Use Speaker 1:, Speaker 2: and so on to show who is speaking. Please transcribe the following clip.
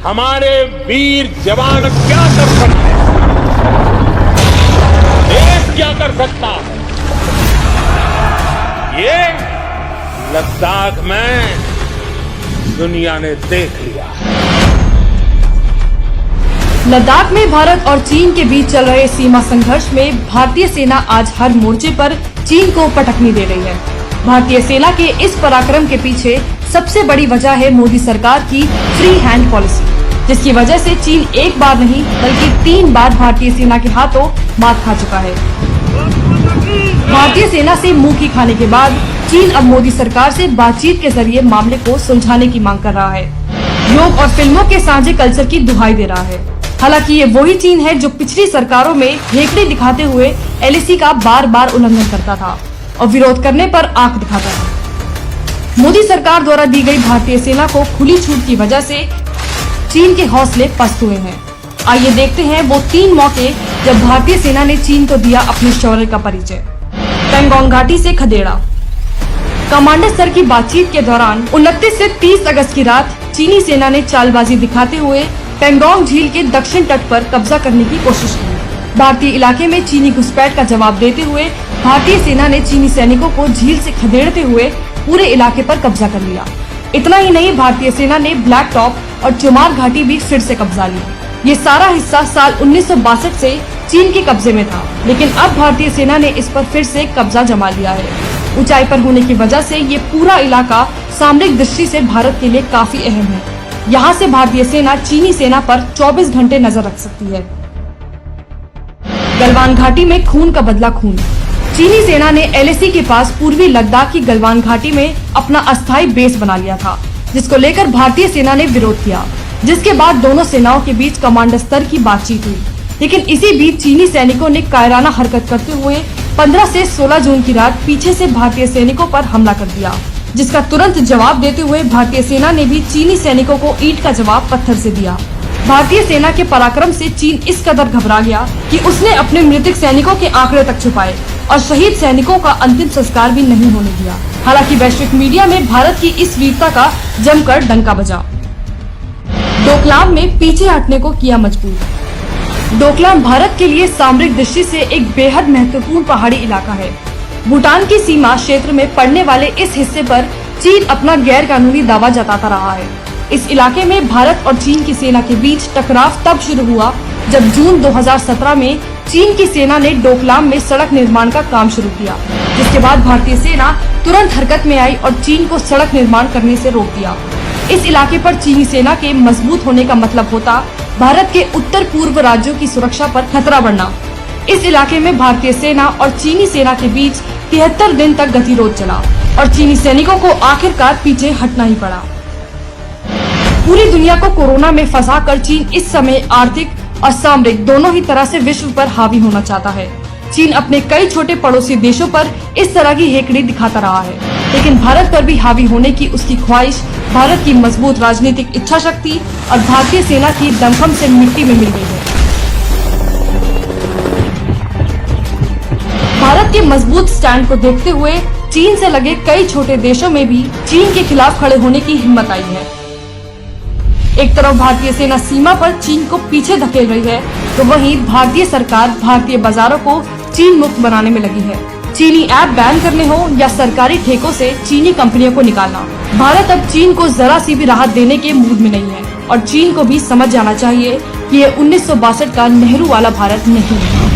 Speaker 1: हमारे वीर जवान क्या कर सकते हैं, देश क्या कर सकता है, ये लद्दाख में दुनिया ने देख लिया।
Speaker 2: लद्दाख में भारत और चीन के बीच चल रहे सीमा संघर्ष में भारतीय सेना आज हर मोर्चे पर चीन को पटकनी दे रही है। भारतीय सेना के इस पराक्रम के पीछे सबसे बड़ी वजह है मोदी सरकार की फ्री हैंड पॉलिसी, जिसकी वजह से चीन एक बार नहीं बल्कि 3 बार भारतीय सेना के हाथों मात खा चुका है। भारतीय सेना से मुंह की खाने के बाद चीन अब मोदी सरकार से बातचीत के जरिए मामले को सुलझाने की मांग कर रहा है। योग और फिल्मों के साझे कल्चर की दुहाई दे रहा है। हालांकि ये वही चीन है जो पिछली सरकारों में हेकड़ी दिखाते हुए एलएसी का बार बार उल्लंघन करता था और विरोध करने पर आंख दिखाता था। मोदी सरकार द्वारा दी गई भारतीय सेना को खुली छूट की वजह से चीन के हौसले पस्त हुए हैं। आइए देखते हैं वो 3 मौके जब भारतीय सेना ने चीन को दिया अपने शौर्य का परिचय। पेंगोंग घाटी से खदेड़ा। कमांडर स्तर की बातचीत के दौरान 29 से 30 अगस्त की रात चीनी सेना ने चालबाजी दिखाते हुए पेंगोंग झील के दक्षिण तट पर कब्जा करने की कोशिश की। भारतीय इलाके में चीनी घुसपैठ का जवाब देते हुए भारतीय सेना ने चीनी सैनिकों को झील से खदेड़ते हुए पूरे इलाके पर कब्जा कर लिया। इतना ही नहीं, भारतीय सेना ने ब्लैक टॉप और चुमार घाटी भी फिर से कब्जा ली। ये सारा हिस्सा साल 1962 से चीन के कब्जे में था, लेकिन अब भारतीय सेना ने इस पर फिर से कब्जा जमा लिया है। ऊंचाई पर होने की वजह से ये पूरा इलाका सामरिक दृष्टि से भारत के लिए काफी अहम है। यहाँ से भारतीय सेना चीनी सेना पर 24 घंटे नजर रख सकती है। गलवान घाटी में खून का बदला खून। चीनी सेना ने एलएसी के पास पूर्वी लद्दाख की गलवान घाटी में अपना अस्थायी बेस बना लिया था, जिसको लेकर भारतीय सेना ने विरोध किया, जिसके बाद दोनों सेनाओं के बीच कमांडर स्तर की बातचीत हुई। लेकिन इसी बीच चीनी सैनिकों ने कायराना हरकत करते हुए 15 से 16 जून की रात पीछे से भारतीय सैनिकों पर हमला कर दिया, जिसका तुरंत जवाब देते हुए भारतीय सेना ने भी चीनी सैनिकों को ईंट का जवाब पत्थर से दिया। भारतीय सेना के पराक्रम से चीन इस कदर घबरा गया कि उसने अपने मृतक सैनिकों के आंकड़े तक छुपाए और शहीद सैनिकों का अंतिम संस्कार भी नहीं होने दिया। हालांकि वैश्विक मीडिया में भारत की इस वीरता का जमकर डंका बजा। डोकलाम में पीछे हटने को किया मजबूर। डोकलाम भारत के लिए सामरिक दृष्टि से एक बेहद महत्वपूर्ण पहाड़ी इलाका है। भूटान की सीमा क्षेत्र में पड़ने वाले इस हिस्से पर चीन अपना गैर कानूनी दावा जताता रहा है। इस इलाके में भारत और चीन की सेना के बीच टकराव तब शुरू हुआ जब जून 2017 में चीन की सेना ने डोकलाम में सड़क निर्माण का काम शुरू किया, जिसके बाद भारतीय सेना तुरंत हरकत में आई और चीन को सड़क निर्माण करने से रोक दिया। इस इलाके पर चीनी सेना के मजबूत होने का मतलब होता भारत के उत्तर पूर्व राज्यों की सुरक्षा पर खतरा बढ़ना। इस इलाके में भारतीय सेना और चीनी सेना के बीच 73 दिन तक गतिरोध चला और चीनी सैनिकों को आखिरकार पीछे हटना ही पड़ा। पूरी दुनिया को कोरोना में फंसाकर चीन इस समय आर्थिक और सामरिक दोनों ही तरह से विश्व पर हावी होना चाहता है। चीन अपने कई छोटे पड़ोसी देशों पर इस तरह की हेकड़ी दिखाता रहा है, लेकिन भारत पर भी हावी होने की उसकी ख्वाहिश भारत की मजबूत राजनीतिक इच्छा शक्ति और भारतीय सेना की दमखम से मिट्टी में मिल गई है। भारत के मजबूत स्टैंड को देखते हुए चीन से लगे कई छोटे देशों में भी चीन के खिलाफ खड़े होने की हिम्मत आई है। एक तरफ भारतीय सेना सीमा पर चीन को पीछे धकेल रही है, तो वहीं भारतीय सरकार भारतीय बाजारों को चीन मुक्त बनाने में लगी है। चीनी ऐप बैन करने हो या सरकारी ठेकों से चीनी कंपनियों को निकालना, भारत अब चीन को जरा सी भी राहत देने के मूड में नहीं है और चीन को भी समझ जाना चाहिए कि ये 1962 का नेहरू वाला भारत नहीं है।